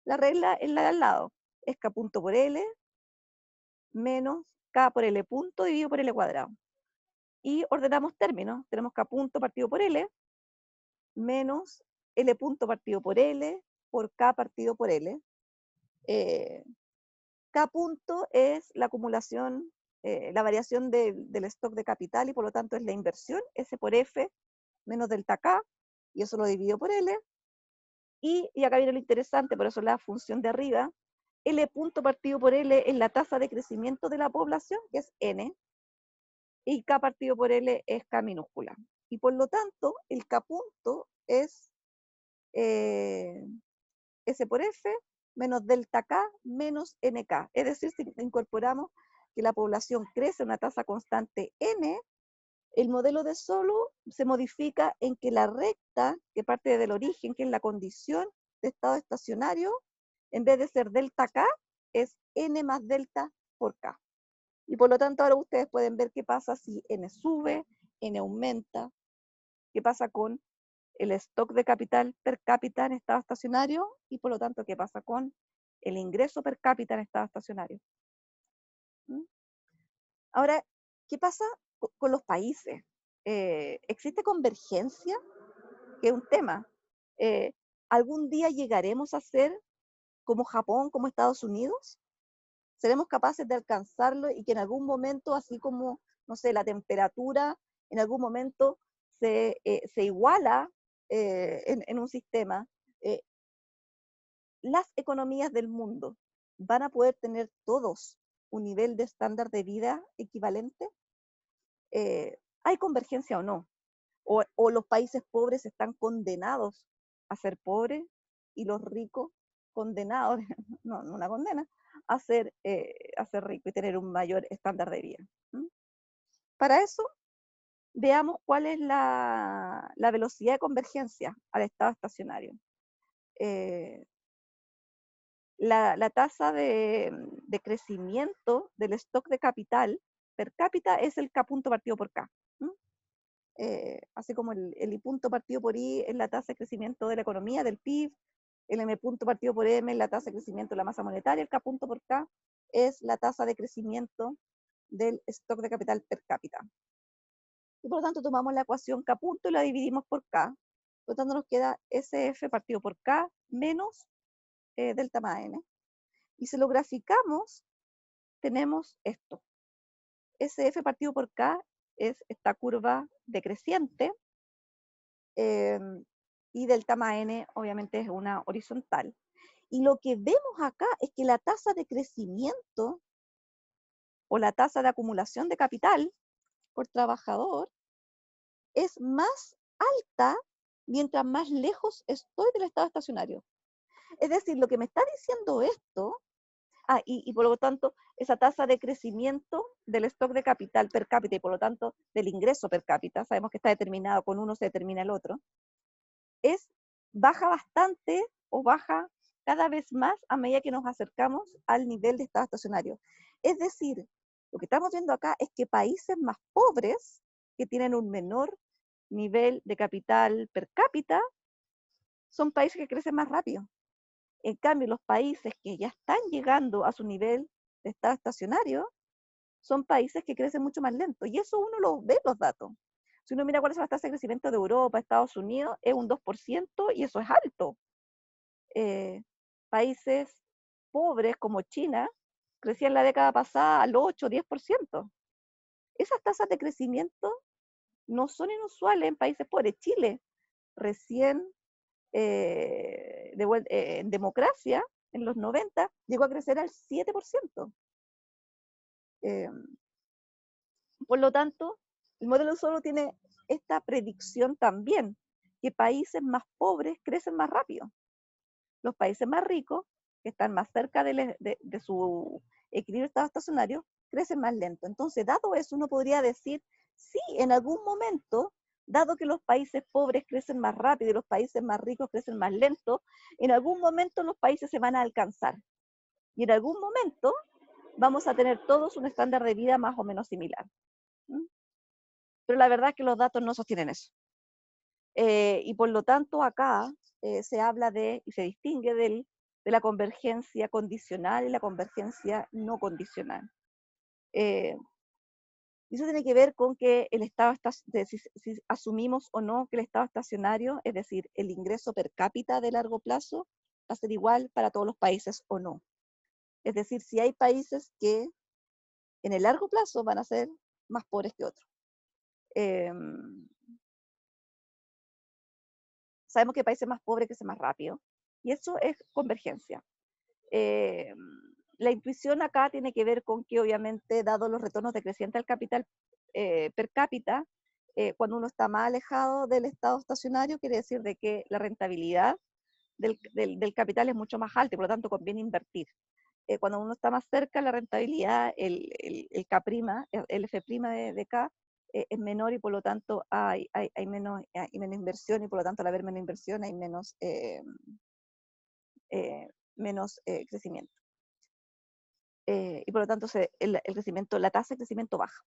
la regla es la de al lado. Es K punto por L menos K por L punto dividido por L cuadrado. Y ordenamos términos. Tenemos K punto partido por L menos L punto partido por L por K partido por L. K punto es la acumulación, la variación del stock de capital, y por lo tanto es la inversión, S por F menos delta K, y eso lo divido por L. Y acá viene lo interesante, por eso la función de arriba, L punto partido por L es la tasa de crecimiento de la población, que es N, y K partido por L es K minúscula. Y por lo tanto, el K punto es S por F menos delta K menos NK. Es decir, si incorporamos que la población crece a una tasa constante N, el modelo de Solow se modifica en que la recta que parte del origen, que es la condición de estado estacionario, en vez de ser delta K, es N más delta por K. Y por lo tanto, ahora ustedes pueden ver qué pasa si N sube, N aumenta, qué pasa con el stock de capital per cápita en estado estacionario, y por lo tanto, qué pasa con el ingreso per cápita en estado estacionario. Ahora, ¿qué pasa con los países? ¿Existe convergencia? Que es un tema. ¿Algún día llegaremos a ser como Japón, como Estados Unidos? ¿Seremos capaces de alcanzarlo y que en algún momento, así como, no sé, la temperatura en algún momento se iguala en un sistema? ¿Las economías del mundo van a poder tener todos un nivel de estándar de vida equivalente? ¿Hay convergencia o no? ¿O los países pobres están condenados a ser pobres y los ricos condenados, no una condena, a ser ricos y tener un mayor estándar de vida? Para eso, veamos cuál es la velocidad de convergencia al estado estacionario. La tasa de crecimiento del stock de capital per cápita es el K punto partido por K. Así como el I punto partido por I es la tasa de crecimiento de la economía, del PIB, el M punto partido por M es la tasa de crecimiento de la masa monetaria, el K punto por K es la tasa de crecimiento del stock de capital per cápita. Y por lo tanto tomamos la ecuación K punto y la dividimos por K. Por lo tanto nos queda SF partido por K menos delta más N. Y si lo graficamos, tenemos esto. SF partido por K es esta curva decreciente, y delta más N obviamente es una horizontal. Y lo que vemos acá es que la tasa de crecimiento o la tasa de acumulación de capital por trabajador es más alta mientras más lejos estoy del estado estacionario. Es decir, lo que me está diciendo esto, y por lo tanto, esa tasa de crecimiento del stock de capital per cápita y por lo tanto del ingreso per cápita, sabemos que está determinado, con uno se determina el otro, baja bastante o baja cada vez más a medida que nos acercamos al nivel de estado estacionario. Es decir, lo que estamos viendo acá es que países más pobres, que tienen un menor nivel de capital per cápita, son países que crecen más rápido. En cambio, los países que ya están llegando a su nivel de estado estacionario son países que crecen mucho más lento. Y eso uno lo ve en los datos. Si uno mira cuáles son las tasas de crecimiento de Europa, Estados Unidos, es un 2% y eso es alto. Países pobres como China crecían la década pasada al 8 o 10%. Esas tasas de crecimiento no son inusuales en países pobres. Chile, recién en democracia, en los 90, llegó a crecer al 7%. Por lo tanto, el modelo solo tiene esta predicción también, que países más pobres crecen más rápido. Los países más ricos, que están más cerca de su equilibrio estado estacionario, crecen más lento. Entonces, dado eso, uno podría decir, sí, en algún momento, dado que los países pobres crecen más rápido y los países más ricos crecen más lento, en algún momento los países se van a alcanzar. Y en algún momento vamos a tener todos un estándar de vida más o menos similar. Pero la verdad es que los datos no sostienen eso. Y por lo tanto acá se habla y se distingue de la convergencia condicional y la convergencia no condicional. Y eso tiene que ver con que el estado si asumimos o no que el estado estacionario, es decir, el ingreso per cápita de largo plazo, va a ser igual para todos los países o no. Es decir, si hay países que en el largo plazo van a ser más pobres que otros. Sabemos que países más pobres crecen más rápido, y eso es convergencia. La intuición acá tiene que ver con que, obviamente, dado los retornos decrecientes al capital per cápita, cuando uno está más alejado del estado estacionario, quiere decir de que la rentabilidad del capital es mucho más alta y por lo tanto conviene invertir. Cuando uno está más cerca, la rentabilidad, el K', el F' de K, es menor y por lo tanto hay menos inversión y por lo tanto al haber menos inversión hay menos crecimiento. Y por lo tanto el crecimiento, la tasa de crecimiento baja.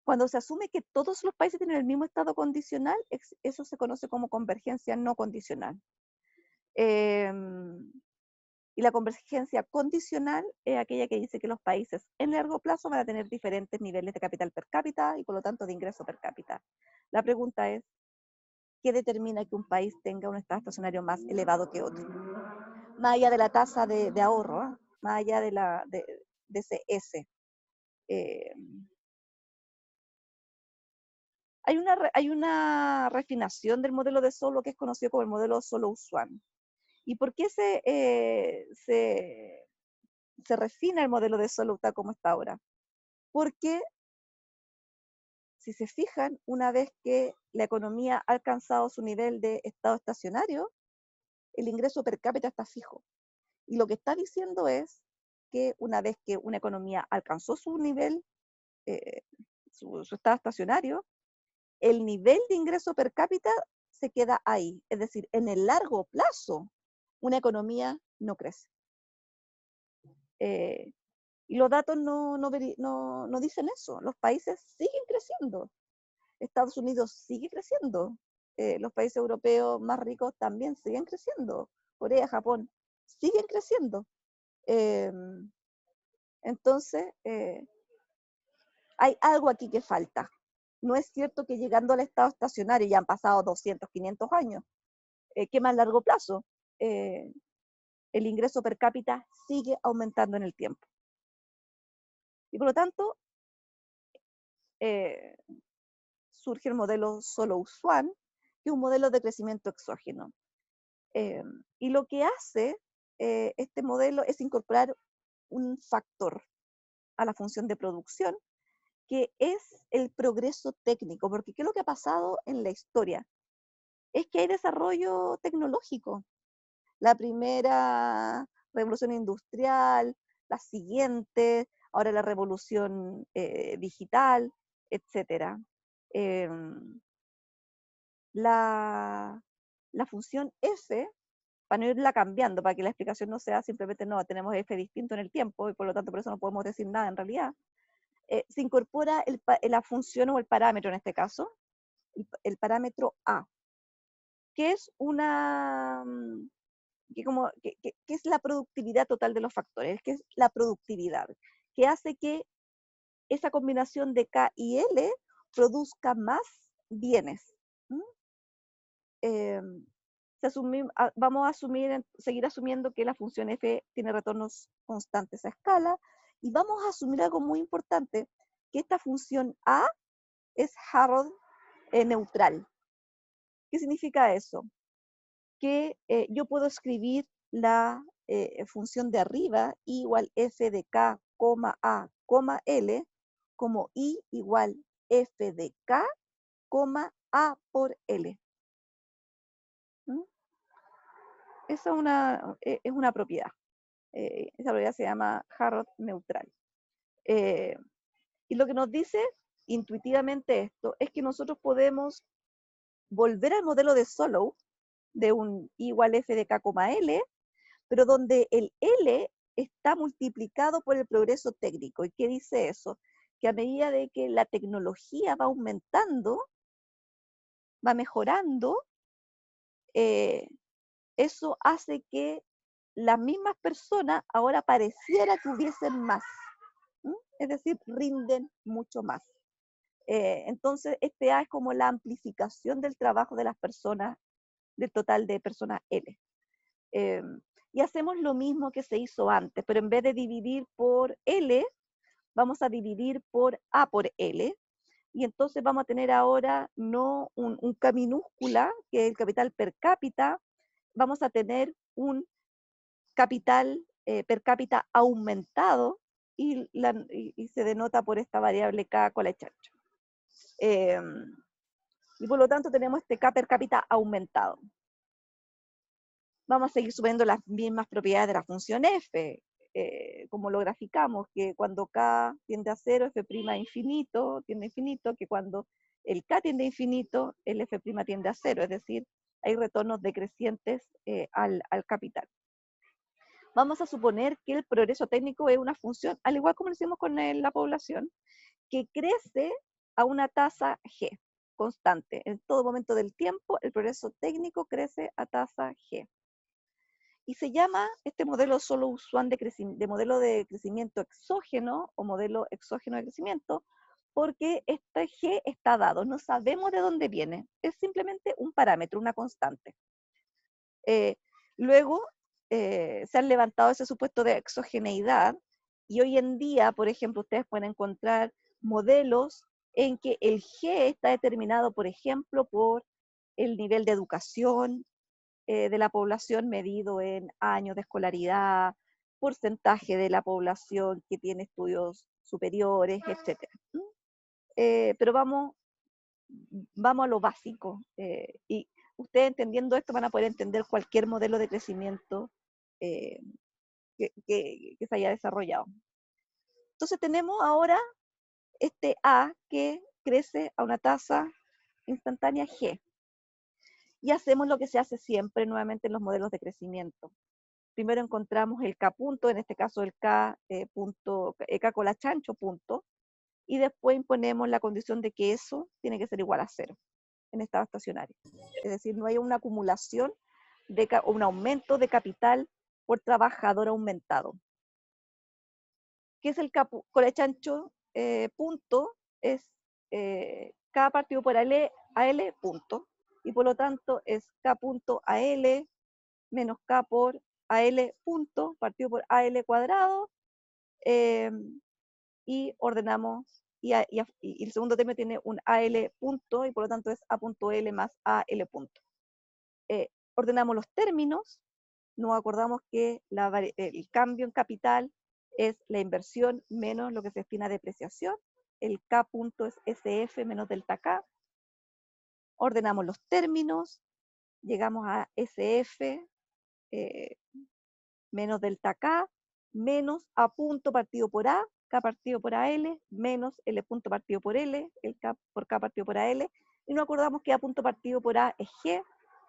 Cuando se asume que todos los países tienen el mismo estado condicional, eso se conoce como convergencia no condicional. Y la convergencia condicional es aquella que dice que los países en largo plazo van a tener diferentes niveles de capital per cápita y por lo tanto de ingreso per cápita. La pregunta es, ¿qué determina que un país tenga un estado estacionario más elevado que otro? Más allá de la tasa de ahorro, más allá de ese S. Hay una refinación del modelo de Solow que es conocido como el modelo Solow-Swan. ¿Y por qué se refina el modelo de Solow tal como está ahora? Porque, si se fijan, una vez que la economía ha alcanzado su nivel de estado estacionario, el ingreso per cápita está fijo. Y lo que está diciendo es que una vez que una economía alcanzó su nivel, su estado estacionario, el nivel de ingreso per cápita se queda ahí. Es decir, en el largo plazo, una economía no crece. Y los datos no dicen eso. Los países siguen creciendo. Estados Unidos sigue creciendo. Los países europeos más ricos también siguen creciendo. Corea, Japón, siguen creciendo. Entonces, hay algo aquí que falta. No es cierto que llegando al estado estacionario ya han pasado 200, 500 años. ¿Qué más largo plazo? El ingreso per cápita sigue aumentando en el tiempo. Y por lo tanto, surge el modelo Solow-Swan, que es un modelo de crecimiento exógeno. Y lo que hace este modelo es incorporar un factor a la función de producción, que es el progreso técnico, porque ¿qué es lo que ha pasado en la historia? es que hay desarrollo tecnológico. La primera revolución industrial, la siguiente, ahora la revolución digital, etc. La, la función f, para no irla cambiando, para que la explicación no sea simplemente no, tenemos f distinto en el tiempo y por lo tanto por eso no podemos decir nada en realidad, se incorpora la función o el parámetro en este caso, el parámetro a, que es una, que es la productividad total de los factores, que es la productividad, que hace que esa combinación de K y L produzca más bienes. Vamos a seguir asumiendo que la función f tiene retornos constantes a escala, y vamos a asumir algo muy importante, que esta función a es Harrod neutral. ¿Qué significa eso? Que yo puedo escribir la función de arriba, i igual f de k, a, l, como i igual f de k, a por l. ¿Mm? Esa es una propiedad. Esa propiedad se llama Harrod neutral. Y lo que nos dice intuitivamente esto es que nosotros podemos volver al modelo de Solow, de un i igual f de k, l, pero donde el L está multiplicado por el progreso técnico. ¿Y qué dice eso? Que a medida de que la tecnología va aumentando, va mejorando, eso hace que las mismas personas ahora pareciera que hubiesen más. Es decir, rinden mucho más. Entonces, este A es como la amplificación del trabajo de las personas, del total de personas L. Y hacemos lo mismo que se hizo antes, pero en vez de dividir por L, vamos a dividir por A por L, y entonces vamos a tener ahora no un K minúscula, que es el capital per cápita, vamos a tener un capital per cápita aumentado, y se denota por esta variable K con la chancho. Y por lo tanto tenemos este K per cápita aumentado. Vamos a seguir subiendo las mismas propiedades de la función f, como lo graficamos, que cuando k tiende a 0, f' infinito, tiende a infinito, que cuando el k tiende a infinito, el f' tiende a 0, es decir, hay retornos decrecientes al capital. Vamos a suponer que el progreso técnico es una función, al igual como lo hicimos con la población, que crece a una tasa g, constante. En todo momento del tiempo, el progreso técnico crece a tasa g. Y se llama este modelo Solow-Swan de modelo de crecimiento exógeno o modelo exógeno de crecimiento, porque este G está dado, no sabemos de dónde viene, es simplemente un parámetro, una constante. Luego se han levantado ese supuesto de exogeneidad, y hoy en día, por ejemplo, ustedes pueden encontrar modelos en que el G está determinado, por ejemplo, por el nivel de educación de la población medido en años de escolaridad, porcentaje de la población que tiene estudios superiores, etc. Pero vamos a lo básico, y ustedes entendiendo esto van a poder entender cualquier modelo de crecimiento que se haya desarrollado. Entonces tenemos ahora este A que crece a una tasa instantánea G. Y hacemos lo que se hace siempre nuevamente en los modelos de crecimiento. Primero encontramos el K punto, en este caso el K punto, K con la chancho punto, y después imponemos la condición de que eso tiene que ser igual a 0 en estado estacionario. Es decir, no hay una acumulación o un aumento de capital por trabajador aumentado. ¿Qué es el K con la chancho punto? Es K partido por AL punto, y por lo tanto es K punto AL menos K por AL punto partido por AL cuadrado, y ordenamos, y el segundo término tiene un AL punto, y por lo tanto es A punto L más AL punto. Ordenamos los términos, nos acordamos que el cambio en capital es la inversión menos lo que se destina a depreciación, el K punto es SF menos delta K. Ordenamos los términos, llegamos a SF menos delta K, menos A punto partido por A, K partido por AL, menos L punto partido por L, el K por K partido por AL, y nos acordamos que A punto partido por A es G,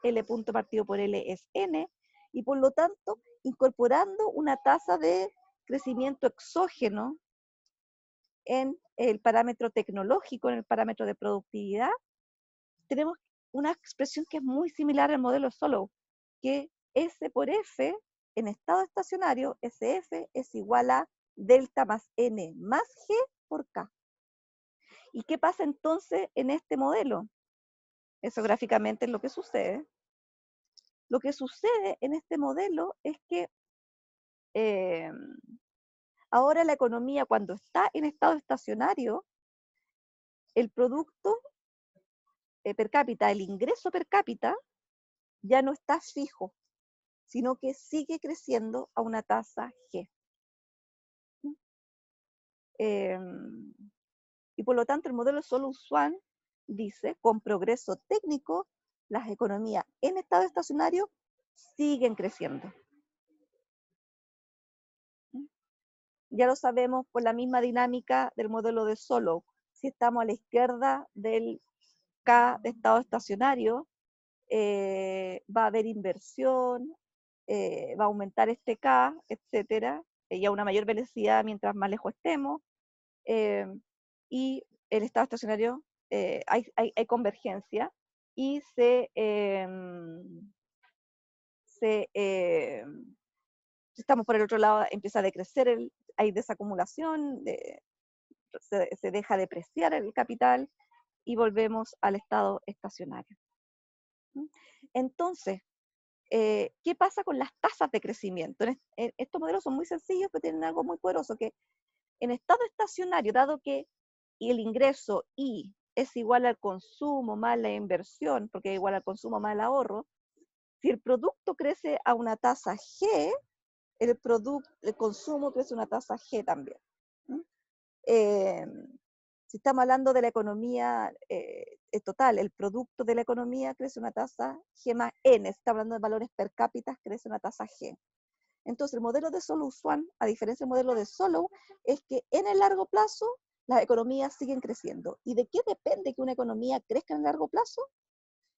L punto partido por L es N, y por lo tanto, incorporando una tasa de crecimiento exógeno en el parámetro tecnológico, en el parámetro de productividad, tenemos una expresión que es muy similar al modelo Solow, que S por F en estado estacionario, SF es igual a delta más N más G por K. ¿Y qué pasa entonces en este modelo? Eso gráficamente es lo que sucede. Lo que sucede en este modelo es que ahora la economía, cuando está en estado estacionario, el producto per cápita, el ingreso per cápita, ya no está fijo, sino que sigue creciendo a una tasa G. Y por lo tanto el modelo Solow-Swan dice, con progreso técnico, las economías en estado estacionario siguen creciendo. Ya lo sabemos por la misma dinámica del modelo de Solow. Si estamos a la izquierda del K de estado estacionario, va a haber inversión, va a aumentar este K, etcétera, y a una mayor velocidad mientras más lejos estemos, y el estado estacionario hay convergencia, y si estamos por el otro lado, empieza a decrecer, hay desacumulación, se deja de preciar el capital, y volvemos al estado estacionario. Entonces, ¿qué pasa con las tasas de crecimiento? Estos modelos son muy sencillos, pero tienen algo muy poderoso, que en estado estacionario, dado que el ingreso I es igual al consumo más la inversión, porque es igual al consumo más el ahorro, si el producto crece a una tasa G, el consumo crece a una tasa G también. Si estamos hablando de la economía total, el producto de la economía crece una tasa G más N. Si estamos hablando de valores per cápita, crece una tasa G. Entonces, el modelo de Solow-Swan, a diferencia del modelo de Solow, es que en el largo plazo las economías siguen creciendo. ¿Y de qué depende que una economía crezca en el largo plazo?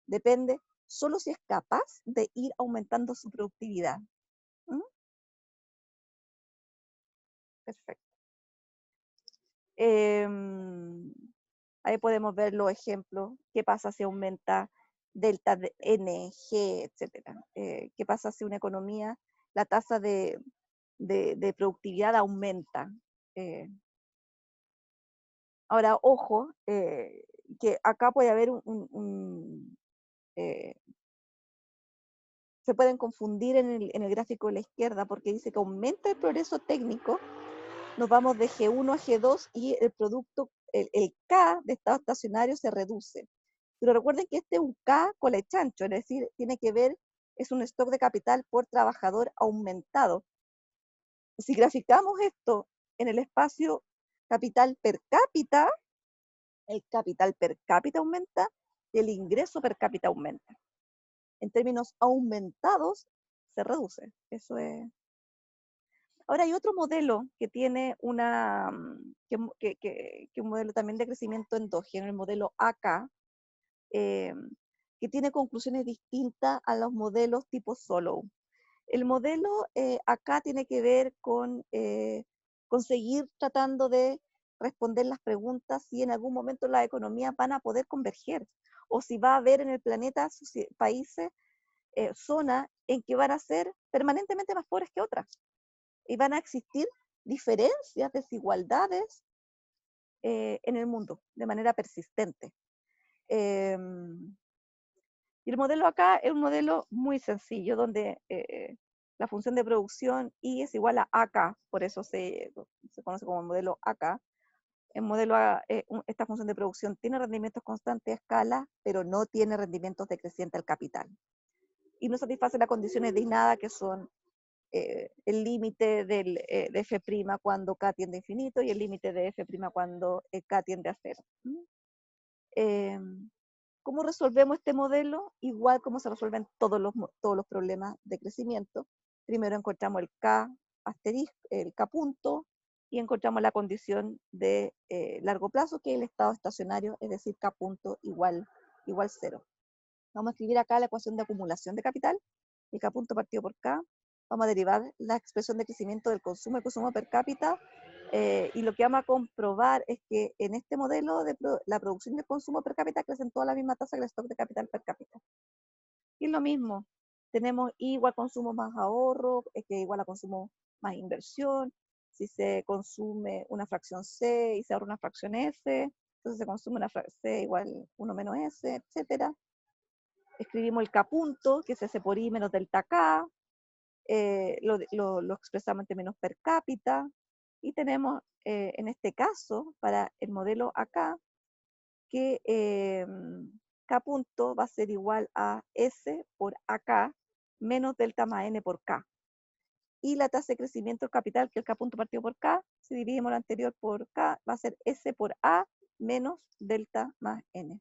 Depende solo si es capaz de ir aumentando su productividad. ¿Mm? Perfecto. Ahí podemos ver los ejemplos. ¿Qué pasa si aumenta delta de N, G, etcétera? ¿Qué pasa si una economía, la tasa de productividad aumenta? Ahora, ojo, que acá puede haber se pueden confundir en el gráfico de la izquierda, porque dice que aumenta el progreso técnico, nos vamos de G1 a G2 y el producto, el K de estado estacionario se reduce. Pero recuerden que este es un K colechancho, es decir, tiene que ver, es un stock de capital por trabajador aumentado. Si graficamos esto en el espacio capital per cápita, el capital per cápita aumenta y el ingreso per cápita aumenta. En términos aumentados, se reduce. Eso es. Ahora hay otro modelo que tiene que un modelo también de crecimiento endógeno, el modelo AK, que tiene conclusiones distintas a los modelos tipo Solow. El modelo acá tiene que ver con seguir tratando de responder las preguntas si en algún momento las economías van a poder converger, o si va a haber en el planeta países, zonas en que van a ser permanentemente más pobres que otras, y van a existir diferencias, desigualdades en el mundo de manera persistente. Y el modelo acá es un modelo muy sencillo, donde la función de producción I es igual a AK, por eso se conoce como modelo AK. El modelo esta función de producción tiene rendimientos constantes a escala, pero no tiene rendimientos decrecientes al capital. Y no satisface las condiciones de nada, que son el límite de F' cuando K tiende a infinito y el límite de F' cuando K tiende a cero. ¿Cómo resolvemos este modelo? Igual como se resuelven todos los problemas de crecimiento. Primero encontramos el K asterisco, el K punto, y encontramos la condición de largo plazo, que es el estado estacionario, es decir, K punto igual 0. Vamos a escribir acá la ecuación de acumulación de capital, el K punto partido por K. Vamos a derivar la expresión de crecimiento del consumo y consumo per cápita, y lo que vamos a comprobar es que en este modelo la producción y el consumo per cápita crecen toda la misma tasa que el stock de capital per cápita. Y es lo mismo, tenemos I igual consumo más ahorro, que igual a consumo más inversión. Si se consume una fracción C y se ahorra una fracción S, entonces se consume una fracción C igual 1 menos S, etc. Escribimos el K punto, que se hace por I menos delta K, lo expresamos en términos per cápita, y tenemos en este caso, para el modelo acá, que K punto va a ser igual a S por AK menos delta más N por K. Y la tasa de crecimiento del capital, que es el K punto partido por K, si dividimos lo anterior por K, va a ser S por A menos delta más N.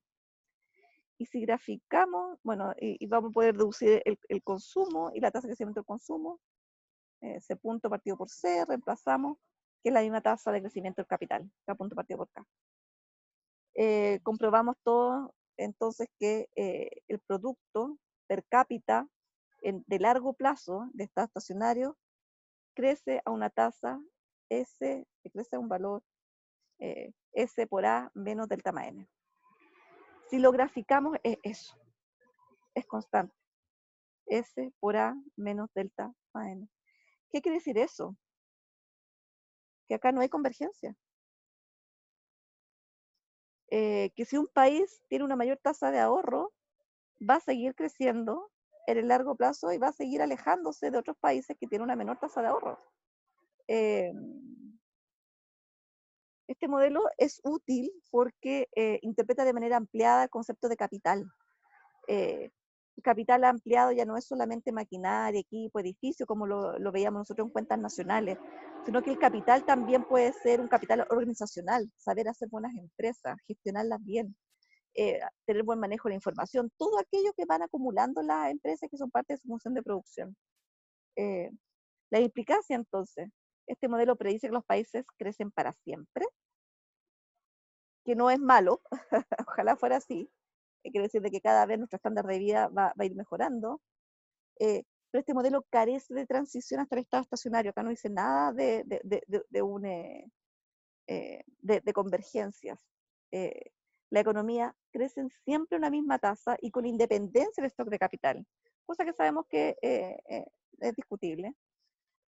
Y si graficamos, bueno, y vamos a poder deducir el consumo y la tasa de crecimiento del consumo, C punto partido por C, reemplazamos, que es la misma tasa de crecimiento del capital, K punto partido por K. Comprobamos todo entonces que el producto per cápita de largo plazo de estado estacionario crece a una tasa S, que crece a un valor S por A menos delta más N. Si lo graficamos es eso, es constante, S por A menos delta más N. ¿Qué quiere decir eso? Que acá no hay convergencia. Que si un país tiene una mayor tasa de ahorro, va a seguir creciendo en el largo plazo y va a seguir alejándose de otros países que tienen una menor tasa de ahorro. Este modelo es útil porque interpreta de manera ampliada el concepto de capital. El capital ampliado ya no es solamente maquinaria, equipo, edificio, como lo veíamos nosotros en cuentas nacionales, sino que el capital también puede ser un capital organizacional, saber hacer buenas empresas, gestionarlas bien, tener buen manejo de la información, todo aquello que van acumulando las empresas que son parte de su función de producción. La implicancia, entonces, este modelo predice que los países crecen para siempre, que no es malo, ojalá fuera así, quiere decir de que cada vez nuestro estándar de vida va a ir mejorando, pero este modelo carece de transición hasta el estado estacionario, acá no dice nada de convergencias. La economía crece siempre a una misma tasa y con independencia del stock de capital, cosa que sabemos que es discutible.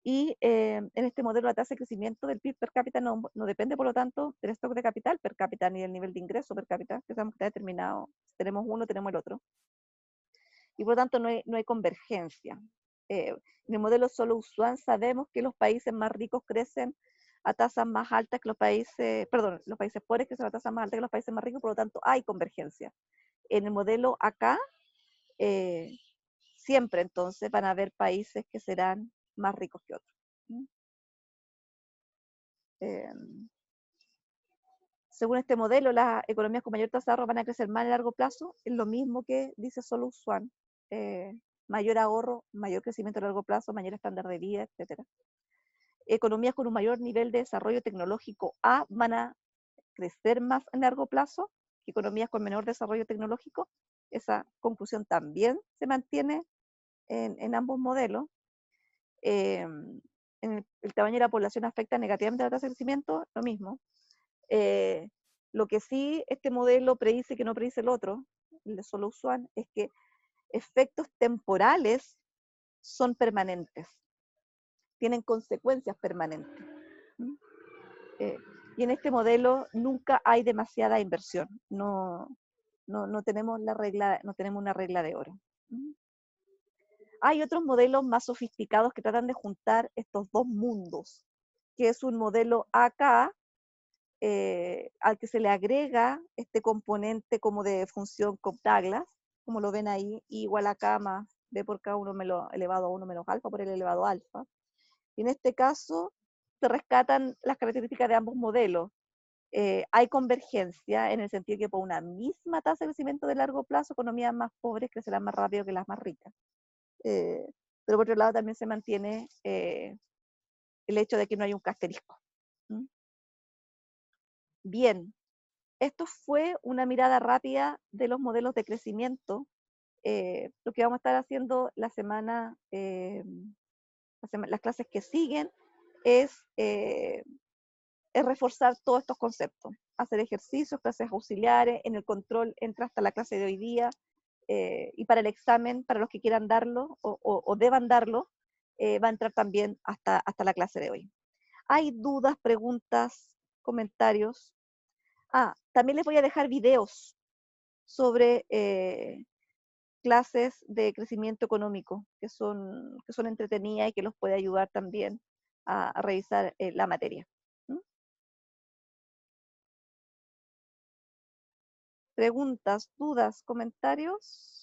Y en este modelo la tasa de crecimiento del PIB per cápita no depende, por lo tanto, del stock de capital per cápita ni del nivel de ingreso per cápita, que sabemos que está determinado. Si tenemos uno, tenemos el otro. Y por lo tanto no hay convergencia. En el modelo solo Swan sabemos que los países más ricos crecen a tasas más altas que los países pobres crecen a tasas más altas que los países más ricos, por lo tanto hay convergencia. En el modelo acá, siempre entonces van a haber países que serán más ricos que otros. Según este modelo, las economías con mayor tasa de ahorro van a crecer más a largo plazo, es lo mismo que dice solo Swan. Mayor ahorro, mayor crecimiento a largo plazo, mayor estándar de vida, etc. Economías con un mayor nivel de desarrollo tecnológico A van a crecer más a largo plazo que economías con menor desarrollo tecnológico. Esa conclusión también se mantiene en ambos modelos. El tamaño de la población afecta negativamente a la tasa de crecimiento, lo mismo. Lo que sí este modelo predice que no predice el otro, el de solo Swan, es que efectos temporales son permanentes, tienen consecuencias permanentes. Y en este modelo nunca hay demasiada inversión, no tenemos una regla de oro. Hay otros modelos más sofisticados que tratan de juntar estos dos mundos, que es un modelo AK, al que se le agrega este componente como de función Cobb-Douglas, como lo ven ahí, I igual a K más B por K1 elevado a 1 menos alfa por el elevado a alfa. Y en este caso se rescatan las características de ambos modelos. hay convergencia en el sentido que por una misma tasa de crecimiento de largo plazo, economías más pobres crecerán más rápido que las más ricas. Pero por otro lado también se mantiene el hecho de que no hay un asterisco. ¿Mm? Bien, esto fue una mirada rápida de los modelos de crecimiento. Lo que vamos a estar haciendo las clases que siguen es reforzar todos estos conceptos, hacer ejercicios, clases auxiliares, en el control entra hasta la clase de hoy día, y para el examen, para los que quieran darlo o deban darlo, va a entrar también hasta la clase de hoy. ¿Hay dudas, preguntas, comentarios? También les voy a dejar videos sobre clases de crecimiento económico que son entretenidas y que los puede ayudar también a revisar la materia. ¿Mm? Preguntas, dudas, comentarios.